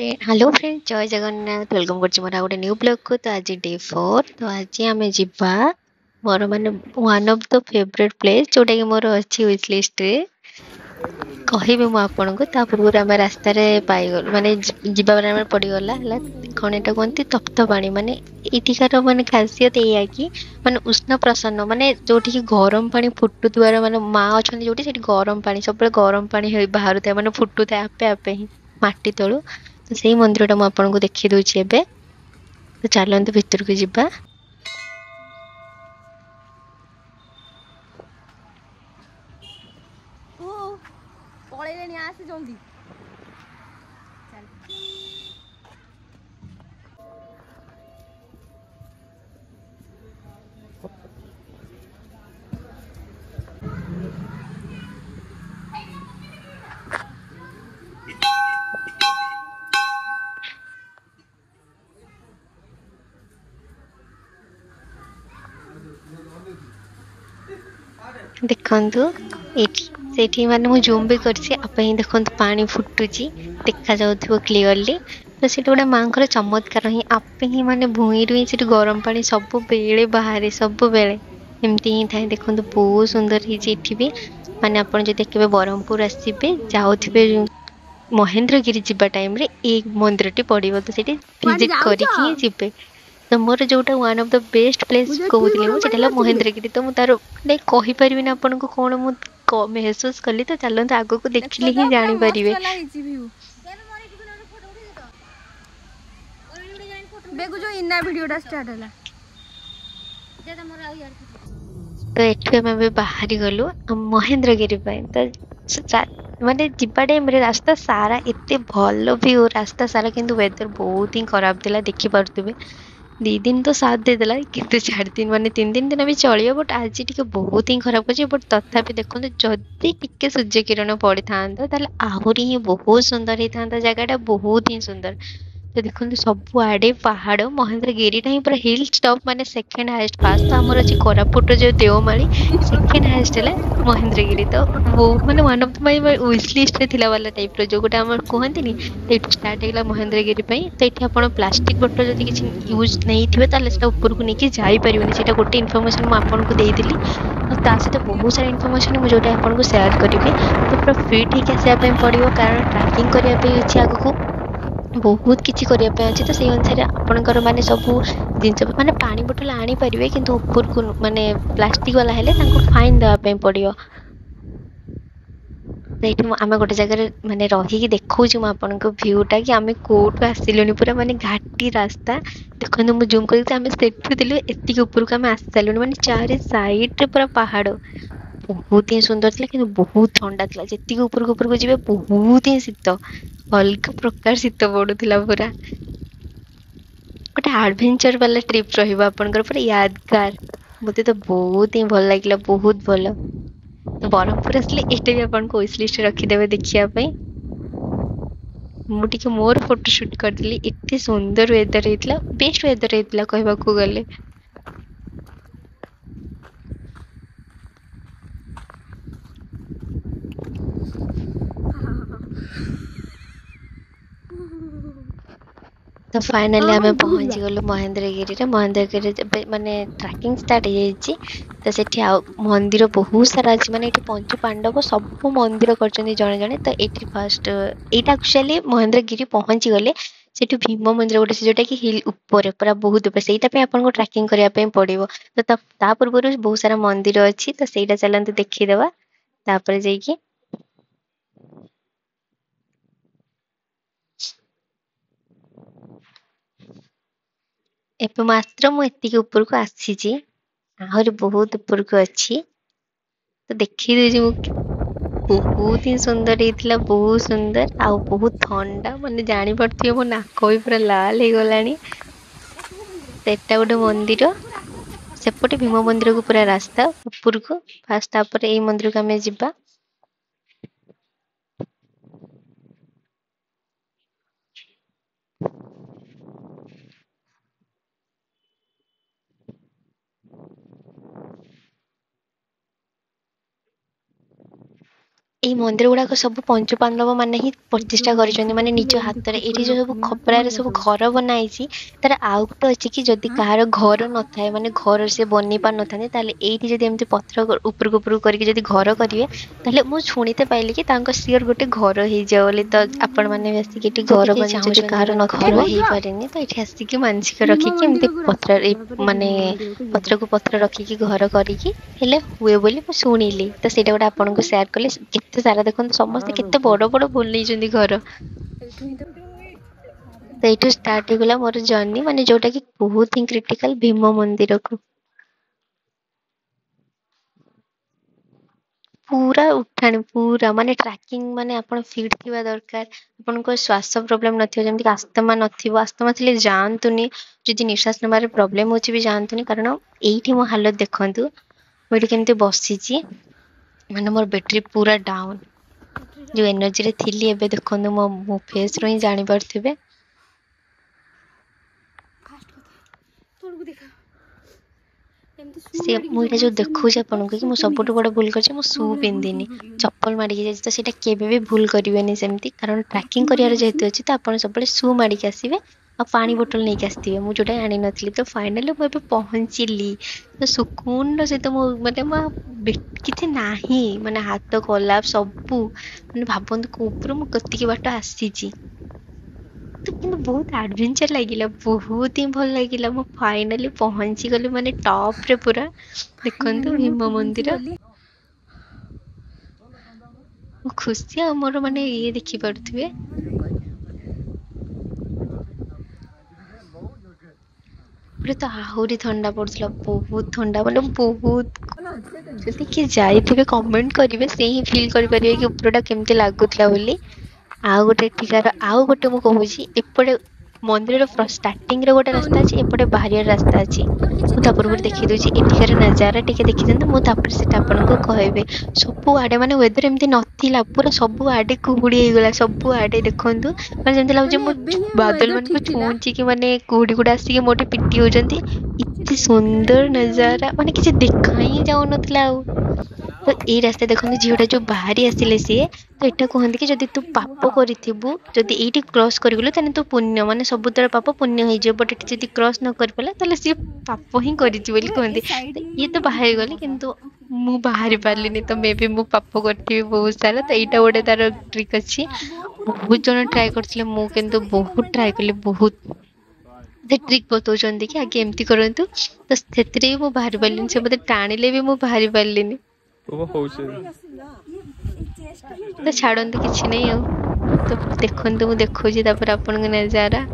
Hello friend जय Jagannath welcome करछि मोर गोटे न्यू ब्लॉग को। तो आज डे 4 तो आज आम जीवा मोर माने one of the favourite place जोटा कि मोर अच्छी विश लिस्ट रे कहबी मु आपन को। ता पूर्व आम रास्ता रे पाइगल माने जीवा बेला में पड़ीगला हला कौन एटा कहती तप्त पानी माने इटिकार माने खासियत एया कि माने उष्ण प्रसन्न माने जोठी कि गरम पानी फुटुथुआर माने माँ अछन जोठी सेठी गरम पानी सब गरम पानी बाहर था माने फुटुଥାଏ आपे आपे ही माटी तळु। तो सेही मंदिरटा मु आपनको देखि दउछि एबे। तो चलନ୍ତୁ ଭିତରକୁ ଯିବା। ଓ ପଳେଇଲେଣି ଆସେ ଜଲ୍ଦି ଦେଖନ୍ତୁ ଏଠି ସେଠି ମାନେ ମୁଁ ଜୁମ୍ ବି କରିଛି ଆପଣ ହିଁ ଦେଖନ୍ତୁ ପାଣି ଫୁଟୁଛି ଦେଖା ଯାଉଥିବ କ୍ଲିୟରଲି। ତ ସେଠି ଗୋଟେ ମାଙ୍କର ଚମତ୍କାର ହିଁ ଆପେ ହିଁ ମାନେ ଭୂଇଁରୁ ହିଁ ସେଠି ଗରମ ପାଣି ସବୁବେଳେ ବାହାରେ ସବୁବେଳେ ଏମିତି ହିଁ ଥାଏ। ଦେଖନ୍ତୁ ବହୁତ ସୁନ୍ଦର ହେଇଛି ଏଠି ବି ମାନେ ଆପଣ ଯଦି କେବେ ବ୍ରହ୍ମପୁର ଆସିବେ ଯାଉଥିବେ ମହେନ୍ଦ୍ରଗିରି ଯିବା ଟାଇମରେ ଏଇ ମନ୍ଦିରଟି ପଡିବ ତ ସେଠି କୁଆଡେ ଭିଜିଟ ଯାଉଛ? କରିକି ହିଁ ଯିବେ। ତ ମୋର ଯୋଉଟା one of the best place ମୁଁ ଯୋଉ କହୁଥିଲି ଟ୍ୟୁବର ମୁଁ ପାଣି ସେଟା ହେଲା ମାରୁଛି କିରେ ମହେନ୍ଦ୍ରଗିରି। ତ ମୁଁ ତାର ମାନେ କହିପାରିବିନି ଆପଣଙ୍କୁ କଣ ମୁଁ ମେହସୁସ କଲି। ତ ଚାଲନ୍ତୁ ଆଗକୁ ଦେଖ ଦେଖିଲେ ତ ହିଁ ପୁରା ମସ୍ତ ଜାଣିପାରିବେ। ବାଲା ହେଇଛି ଭିଉ। ବେଗୁ ଯୋଉ ଇନା ଭିଡିଓଟା ଷ୍ଟାର୍ଟ ହେଲା ତ ଏଠୁ ଆମେ ଏବେ ବାହାରି ଗଲୁ ମହେନ୍ଦ୍ରଗିରି ପାଇଁ। ତ ମାନେ ଯିବା ଟାଇମରେ ରାସ୍ତା ସାରା ଏତେ ଭଲ ଭିଉ ରାସ୍ତା ସାରା କିନ୍ତୁ ୱେଦର ବହୁତ ହିଁ ଖରାପ ଥିଲା ଦେଖିପାରୁଥିବେ। 2 ଦିନ ତ ସାଥ ଦେଇଦେଲା କିନ୍ତୁ 4 ଦିନ ମାନେ 3 ଦିନ ବି ଚଳିବ ବଟ୍ ଆଜି ଟିକେ ବହୁତ ହିଁ ଖରାପ ଅଛି। ବଟ୍ ତଥାପି ଦେଖନ୍ତୁ ଯଦି ଟିକେ ସୂର୍ଯ୍ୟ କିରଣ ପଡିଥାନ୍ତା ତାହେଲେ ଆହୁରି ହିଁ ବହୁତ ସୁନ୍ଦର ହେଇଥାନ୍ତା ଜାଗାଟା ବହୁତ ହିଁ ସୁନ୍ଦର। ତ ଦେଖନ୍ତୁ ସବୁଆଡେ ପାହାଡ ମହେନ୍ଦ୍ରଗିରିଟା ହିଁ ପୁରା ହିଲ୍ ଷ୍ଟପ୍ ମାନେ ସେକେଣ୍ଡ ହାଇଏଷ୍ଟ। ଫାଷ୍ଟ ତ ଆମର ଅଛି କୋରାପୁଟର ଯୋଉ ଦେଓମାଳି ସେକେଣ୍ଡ ହାଇଏଷ୍ଟ ହେଲା ମହେନ୍ଦ୍ରଗିରି। ତ ମାନେ ୱାନ୍ ଅଫ ମାଇ ୱିଶ ଲିଷ୍ଟରେ ଥିଲା ବାଲା ଟାଇପର ଯୋଉ ଗୋଟେ ଆମର କୁହନ୍ତିନି ଏଇଠୁ ଷ୍ଟାର୍ଟ ହେଇଗଲା ମହେନ୍ଦ୍ରଗିରି ପାଇଁ। ତ ଏଠି ଆପଣ ପ୍ଲାଷ୍ଟିକ ବୋଟଲ ଯଦି କିଛି ୟୁଜ ନେଇଥିବେ ତାହେଲେ ସେଟା ଉପରକୁ ନେଇକି ଯାଇପାରିବେନି। ସେଇଟା ଗୋଟେ ଇନଫର୍ମେସନ ମୁଁ ଆପଣଙ୍କୁ ଦେଇଥିଲି ଆଉ ତା ସହିତ ବହୁତ ସାରା ଇନଫର୍ମେସନ ମୁଁ ଯୋଉଟା ଆପଣଙ୍କୁ ସେୟାର କରିବି। ତ ପୁରା ଫିଟ୍ ହେଇକି ଆସିବା ପାଇଁ ପଡିବ କାରଣ ଟ୍ରାକିଂ କରିବା ପାଇଁ ଅଛି ଆଗକୁ ବହୁତ କିଛି କରିବା ପାଇଁ ଅଛି। ତ ସେଇ ଅନୁସାରେ ଆପଣଙ୍କର ମାନେ ସବୁ ଜିନିଷ ମାନେ ପାଣି ବୋଟଲ ଆଣିପାରିବେ କିନ୍ତୁ ଉପରକୁ ମାନେ ପ୍ଲାଷ୍ଟିକ ବାଲା ହେଲେ ତାଙ୍କୁ ଫାଇନ ଦେବା ପାଇଁ ପଡିବ। ସେଇଠି ଆମେ ଗୋଟେ ଜାଗାରେ ମାନେ ରହିକି ଦେଖଉଛି ମୁଁ ଆପଣଙ୍କ ଭିଉ ଟା କି ଆମେ କୋଉଠୁ ଆସିଲୁଣି ପୁରା ମାନେ ଘାଟି ରାସ୍ତା। ଦେଖନ୍ତୁ ମୁଁ ଜୁମ୍ କରିକି ଆମେ ସେଠୁ ଥିଲୁ ଏତିକି ଉପରକୁ ଆମେ ଆସି ସାରିଲୁଣି ମାନେ ଚାରି ସାଇଡରେ ପୁରା ପାହାଡ ବହୁତ ହିଁ ସୁନ୍ଦର ଥିଲା କିନ୍ତୁ ବହୁତ ଥଣ୍ଡା ଥିଲା। ଯେତିକି ଉପରକୁ ଉପରକୁ ଯିବେ ବହୁତ ହିଁ ଶୀତ ଅଲଗା ପ୍ରକାର ଶୀତ ପଡୁଥିଲା ପୁରା। ଗୋଟେ ଆଡଭେଞ୍ଚର ବାଲା ଟ୍ରିପ ରହିବ ଆପଣଙ୍କର ପୁରା ୟାଦଗାର। ମତେ ତ ବହୁତ ହିଁ ଭଲ ଲାଗିଲା ବହୁତ ଭଲ। ତ ବ୍ରହ୍ମପୁର ଆସିଲେ ଏଇଟା ବି ଆପଣଙ୍କୁ ୱିଶ ଲିଷ୍ଟରେ ରଖିଦେବେ ଦେଖିବା ପାଇଁ। ମୁଁ ଟିକେ ମୋର ଫଟୋ ସୁଟ କରିଥିଲି ଏତେ ସୁନ୍ଦର ୱେଦର ହେଇଥିଲା ବେଷ୍ଟ ୱେଦର ହେଇଥିଲା କହିବାକୁ ଗଲେ। ତ ଫାଇନାଲି ଆମେ ବୁଲା ପହଞ୍ଚି ଗଲୁ ମହେନ୍ଦ୍ରଗିରିରେ। ମହେନ୍ଦ୍ରଗିରିରେ ଏବେ ମାନେ ଟ୍ରାକିଂ ଷ୍ଟାର୍ଟ ହେଇଯାଇଛି। ତ ସେଠି ଆଉ ମନ୍ଦିର ବହୁତ ସାରା ଅଛି ମାନେ ଏଠି ପଞ୍ଚୁ ପାଣ୍ଡବ ସବୁ ମନ୍ଦିର କରିଛନ୍ତି ଜଣେ ଜଣେ। ତ ଏଇଠି ଫାଷ୍ଟ ଏଇଟା ଆକ୍ଚୁଆଲି ମହେନ୍ଦ୍ରଗିରି ପହଞ୍ଚି ଗଲେ ସେଠୁ ଭୀମ ମନ୍ଦିର ଗୋଟେ ଯୋଉଟା କି ହିଲ୍ ଉପରେ ପୁରା ବହୁତ ଉପରେ ସେଇଟା ପାଇଁ ଆପଣଙ୍କୁ ଟ୍ରାକିଂ କରିବା ପାଇଁ ପଡିବ। ତ ତା ପୂର୍ବରୁ ବହୁତ ସାରା ମନ୍ଦିର ଅଛି ତ ସେଇଟା ଚାଲନ୍ତୁ ଦେଖିଦବା ତାପରେ ଯାଇକି। ଏବେ ମାତ୍ର ମୁଁ ଏତିକି ଉପରକୁ ଆସିଛି ଆହୁରି ବହୁତ ଉପରକୁ ଅଛି। ତ ଦେଖେଇ ଦଉଛି ମୁଁ ବହୁତ ହିଁ ସୁନ୍ଦର ହେଇଥିଲା ବହୁତ ସୁନ୍ଦର ଆଉ ବହୁତ ଥଣ୍ଡା ମାନେ ଜାଣିପାରୁଥିବେ ମୋ ନାକ ବି ପୁରା ଲାଲ ହେଇଗଲାଣି। ସେଟା ଗୋଟେ ମନ୍ଦିର ସେପଟେ ଭୀମ ମନ୍ଦିରକୁ ପୁରା ରାସ୍ତା ଉପରକୁ ଫାଷ୍ଟ ତାପରେ ଏଇ ମନ୍ଦିରକୁ ଆମେ ଯିବା। ଏଇ ମନ୍ଦିର ଗୁଡାକ ସବୁ ପଞ୍ଚପାଣ୍ଡବ ମାନେ ହିଁ ପ୍ରତିଷ୍ଠା କରିଛନ୍ତି, ମାନେ ନିଜ ହାତରେ। ଏଇଠି ଯୋଉ ସବୁ ଖପରାରେ ସବୁ ଘର ବନା ହେଇଛି, ତାର ଆଉ ଗୋଟେ ଅଛି କି ଯଦି କାହାର ଘର ନଥାଏ, ମାନେ ଘର ସେ ବନେଇ ପାରିନଥାନ୍ତି, ତାହେଲେ ଏଇଠି ଯଦି ଏମିତି ପଥର ଉପରକୁ ଉପରକୁ କରିକି ଯଦି ଘର କରିବେ, ତାହେଲେ ମୁଁ ଶୁଣିତେ ପାଇଲି କି ତାଙ୍କ ସିଓର ଗୋଟେ ଘର ହେଇଯାଉ ବୋଲି। ତ ଆପଣ ମାନେ ବି ଆସିକି ଏଠି ଘର ଚାହୁଁଛନ୍ତି, କାହାର ଘର ହେଇପାରେନି, ତ ଏଠି ଆସିକି ମାନସିକ ରଖିକି ଏମିତି ପତ୍ର ମାନେ ପତ୍ରକୁ ପତ୍ର ରଖିକି ଘର କରିକି ହେଲେ ହୁଏ ବୋଲି ମୁଁ ଶୁଣିଲି। ତ ସେଇଟା ଗୋଟେ ଆପଣଙ୍କୁ ସେୟାର କଲି। କେତେ ସାରା ଦେଖନ୍ତୁ, ସମସ୍ତେ କେତେ ବଡ ବଡ ବନେଇଛନ୍ତି ଘର। ତ ଏଇଠୁ ଷ୍ଟାର୍ଟ ହେଇଗଲା ମୋର ଜର୍ଣ୍ଣି, ମାନେ ଯୋଉଟା କି ବହୁତ ହିଁ କ୍ରିଟିକାଲ, ଭୀମ ମନ୍ଦିରକୁ। ପୁରା ଉଠାଣି, ପୁରା ମାନେ ଟ୍ରାକିଂ, ମାନେ ଆପଣ ଫିଟ୍ ଥିବା ଦରକାର। ଆପଣଙ୍କ ଶ୍ୱାସ ପ୍ରୋବ୍ଲେମ ନଥିବ, ଯେମିତି ଆସ୍ତମା ନଥିବ। ଆସ୍ତମା ଥିଲେ ଯାଆନ୍ତୁନି, ଯଦି ନିଶ୍ୱାସ ନେବାରେ ପ୍ରୋବ୍ଲେମ ହଉଛି ବି ଯାଆନ୍ତୁନି, କାରଣ ଏଇଠି ମୋ ହାଲତ ଦେଖନ୍ତୁ। ମୁଁ ଏଠି କେମିତି ବସିଛି, ମାନେ ମୋର ବ୍ୟାଟେରୀ ପୁରା ଡାଉନ। ଯୋଉ ଏନର୍ଜିରେ ଥିଲି, ଏବେ ଦେଖନ୍ତୁ ମୋ ଫେସ ରୁ ହିଁ ଜାଣିପାରୁଥିବେ। ସେ ମୁଁ ଏଇଟା ଯୋଉ ଦେଖଉଛି ଆପଣଙ୍କୁ କି ମୁଁ ସବୁଠୁ ବଡ ଭୁଲ କରିଛି, ମୁଁ ସୁ ପିନ୍ଧିନି, ଚପଲ ମାଡିକି ଯାଇଛି। ତ ସେଇଟା କେବେ ବି ଭୁଲ କରିବେନି ସେମିତି, କାରଣ ଟ୍ରାକିଂ କରିବାର ଯେହେତୁ ଅଛି, ତ ଆପଣ ସବୁବେଳେ ସୁ ମାଡିକି ଆସିବେ। ଆଉ ପାଣି ବୋଟଲ ନେଇକି ଆସିଥିବେ, ମୁଁ ଯୋଉଟା ଆଣିନଥିଲି। ତ ଫାଇନାଲି ମୁଁ ଏବେ ପହଞ୍ଚିଲି, ତ ସୁକୁନର ସହିତ ମୁଁ ମାନେ କିଛି ନାହିଁ, ମାନେ ହାତ କଲାପ ସବୁ, ମାନେ ଭାବନ୍ତୁ କୋଉପରୁ ମୁଁ କେତିକି ବାଟ ଆସିଛି। ତ କିନ୍ତୁ ବହୁତ ଆଡଭେଞ୍ଚର ଲାଗିଲା, ବହୁତ ହିଁ ଭଲ ଲାଗିଲା। ମୁଁ ଫାଇନାଲି ପହଞ୍ଚି ଗଲି, ମାନେ ଟପ ରେ ପୁରା। ଦେଖନ୍ତୁ ଭୀମ ମନ୍ଦିର, ମୁଁ ଖୁସି। ଆଉ ମୋର ମାନେ ଇଏ ଦେଖିପାରୁଥିବେ, ପୁରା ତ ଆହୁରି ଥଣ୍ଡା ପଡୁଥିଲା, ବହୁତ ଥଣ୍ଡା, ମାନେ ବହୁତ। ଯଦି କିଏ ଯାଇଥିବେ କମେଣ୍ଟ କରିବେ, ସେ ହିଁ ଫିଲ୍ କରିପାରିବେ କି ଉପରଟା କେମିତି ଲାଗୁଥିଲା ବୋଲି। ଆଉ ଗୋଟେ ଏଠିକାର, ଆଉ ଗୋଟେ ମୁଁ କହୁଛି, ଏପଟେ ମନ୍ଦିରର ଷ୍ଟାର୍ଟିଂ ରେ ଗୋଟେ ରାସ୍ତା ଅଛି, ଏପଟେ ବାହାରିବାର ରାସ୍ତା ଅଛି। ମୁଁ ତା ପୂର୍ବରୁ ଦେଖି ଦଉଛି ଏଠିକାର ନଜାରା ଟିକେ ଦେଖିଦିଅନ୍ତୁ, ମୁଁ ତାପରେ ସେଟା ଆପଣଙ୍କୁ କହିବି। ସବୁ ଆଡେ ମାନେ ୱେଦର ଏମିତି ନଥିଲା, ପୁରା ସବୁ ଆଡେ କୁହୁଡି ହେଇଗଲା, ସବୁ ଆଡେ ଦେଖନ୍ତୁ। ମାନେ ଯେମିତି ଲାଗୁଛି ମୁଁ ବାଦଲ ମାନଙ୍କୁ ଛୁଉଁଛି, କି ମାନେ କୁହୁଡି ଗୁଡା ଆସିକି ମୋଠି ପିଟି ହଉଛନ୍ତି। ଏତେ ସୁନ୍ଦର ନଜାରା, ମାନେ କିଛି ଦେଖା ହିଁ ଯାଉନଥିଲା ଆଉ। ତ ଏଇ ରାସ୍ତା ଦେଖନ୍ତୁ, ଝିଅଟା ଯୋଉ ବାହାରି ଆସିଲେ ସିଏ, ତ ଏଇଟା କୁହନ୍ତି କି ଯଦି ତୁ ପାପ କରିଥିବୁ, ଯଦି ଏଇଠି କ୍ରସ କରିଗଲୁ, ତାହେଲେ ତୁ ପୁଣ୍ୟ, ମାନେ ସବୁତର ପାପ ପୁଣ୍ୟ ହେଇଯିବ। ବଟ ଏଠି ଯଦି କ୍ରସ ନ କରିପାରିଲା, ତାହେଲେ ସିଏ ପାପ ହିଁ କରିଛି ବୋଲି କୁହନ୍ତି। ତ ଇଏ ତ ବାହାରିଗଲେ, କିନ୍ତୁ ମୁଁ ବାହାରି ପାରିଲିନି। ତ ମେ ବି ମୁଁ ପାପ କରିଥିବି ବହୁତ ସାରା। ତ ଏଇଟା ଗୋଟେ ତାର ଟ୍ରିକ୍ ଅଛି। ବହୁତ ଜଣ ଟ୍ରାଏ କରିଥିଲେ, ମୁଁ କିନ୍ତୁ ବହୁତ ଟ୍ରାଏ କଲି, ବହୁତ। ସେ ଟ୍ରିକ୍ ବତଉଛନ୍ତି କି ଆଗେ ଏମିତି କରନ୍ତୁ, ତ ସେଥିରେ ବି ମୁଁ ବାହାରି ପାରିଲିନି। ସେ ମତେ ଟାଣିଲେ ବି ମୁଁ ବାହାରି ପାରିଲିନି। ତ ଛାଡନ୍ତୁ, କିଛି ନାହିଁ ଆଉ। ତ ଦେଖନ୍ତୁ, ମୁଁ ଦେଖଉଛି ତାପରେ ଆପଣଙ୍କ ନଜାରା।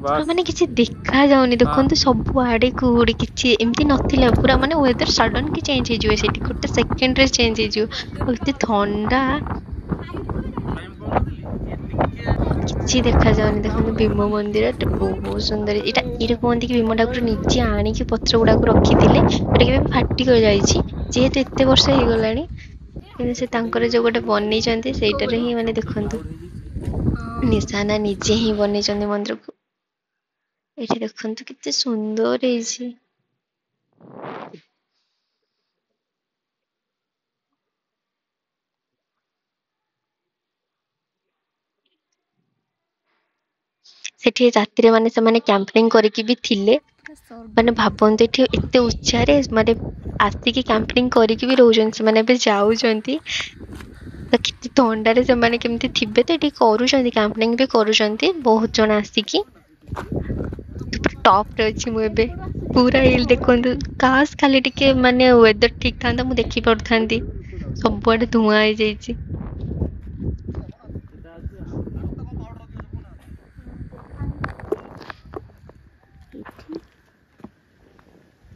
ପୁରା ମାନେ କିଛି ଦେଖା ଯାଉନି, ଦେଖନ୍ତୁ ସବୁଆଡେ କୁହୁଡି, କିଛି ଏମିତି ନଥିଲା। ପୁରା ମାନେ ୱେଦର ସଡନ କି ଚେଞ୍ଜ ହେଇଯିବ, ସେଠି ଗୋଟେ ସେକେଣ୍ଡରେ ଚେଞ୍ଜ ହେଇଯିବ। ଆଉ ଏତେ ଥଣ୍ଡା, କିଛି ଦେଖାଯାଉନି। ଦେଖନ୍ତୁ ଭୀମ ମନ୍ଦିର ବହୁତ ସୁନ୍ଦର। ଏଇଟା କୁହନ୍ତି କି ଭୀମ ଠାକୁର ନିଜେ ଆଣିକି ପଥର ଗୁଡାକୁ ରଖିଥିଲେ, ସେଟା କେବେ ଫାଟି ଯାଇଛି। ଯେହେତୁ ଏତେ ବର୍ଷ ହେଇଗଲାଣି, କିନ୍ତୁ ସେ ତାଙ୍କର ଯୋଉ ଗୋଟେ ବନେଇଛନ୍ତି, ସେଇଟାରେ ହିଁ ମାନେ ଦେଖନ୍ତୁ ନିଶାନା ନିଜେ ହିଁ ବନେଇଛନ୍ତି ମନ୍ଦିରକୁ। ଏଇଠି ଦେଖନ୍ତୁ କେତେ ସୁନ୍ଦର ହେଇଛି। ସେଠି ରାତିରେ ମାନେ ସେମାନେ କ୍ୟାମ୍ପିଂ କରିକି ବି ଥିଲେ। ମାନେ ଭାବନ୍ତୁ, ଏଠି ଏତେ ଉଚ୍ଚାରେ ମାନେ ଆସିକି କ୍ୟାମ୍ପିଂ କରିକି ବି ରହୁଛନ୍ତି ସେମାନେ। ଏବେ ଯାଉଛନ୍ତି, ତ କେତେ ଥଣ୍ଡାରେ ସେମାନେ କେମିତି ଥିବେ। ତ ଏଠି କରୁଛନ୍ତି, କ୍ୟାମ୍ପିଂ ବି କରୁଛନ୍ତି ବହୁତ ଜଣ ଆସିକି। ଟପ ରେ ଅଛି ମୁଁ ଏବେ, ପୁରା ହିଲ୍ ଦେଖନ୍ତୁ। କାଶ ଖାଲି ଟିକେ ମାନେ ୱେଦର ଠିକ ଥାନ୍ତା, ମୁଁ ଦେଖି ପାରୁଥାନ୍ତି। ସବୁଆଡେ ଧୂଆଁ ହେଇଯାଇଛି।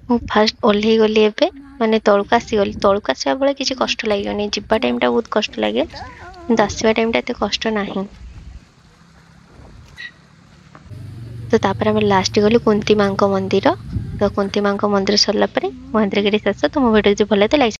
ମୁଁ ଫାଷ୍ଟ ଓହ୍ଲେଇ ଗଲି ଏବେ, ମାନେ ତଳକୁ ଆସିଗଲି। ତଳକୁ ଆସିବା ବେଳେ କିଛି କଷ୍ଟ ଲାଗିବନି, ଯିବା ଟାଇମ ଟା ବହୁତ କଷ୍ଟ ଲାଗେ, କିନ୍ତୁ ଆସିବା ଟାଇମ ଟା ଏତେ କଷ୍ଟ ନାହିଁ। ତ ତାପରେ ଆମେ ଲାଷ୍ଟ ଗଲୁ କୁନ୍ତି ମାଙ୍କ ମନ୍ଦିର। ତ କୁନ୍ତି ମାଙ୍କ ମନ୍ଦିର ସରିଲା ପରେ ମହେନ୍ଦ୍ରଗିରି ଶେଷ। ତ ମୋ ଭିଡିଓ ଯଦି ଭଲ ଲାଗିଥିଲା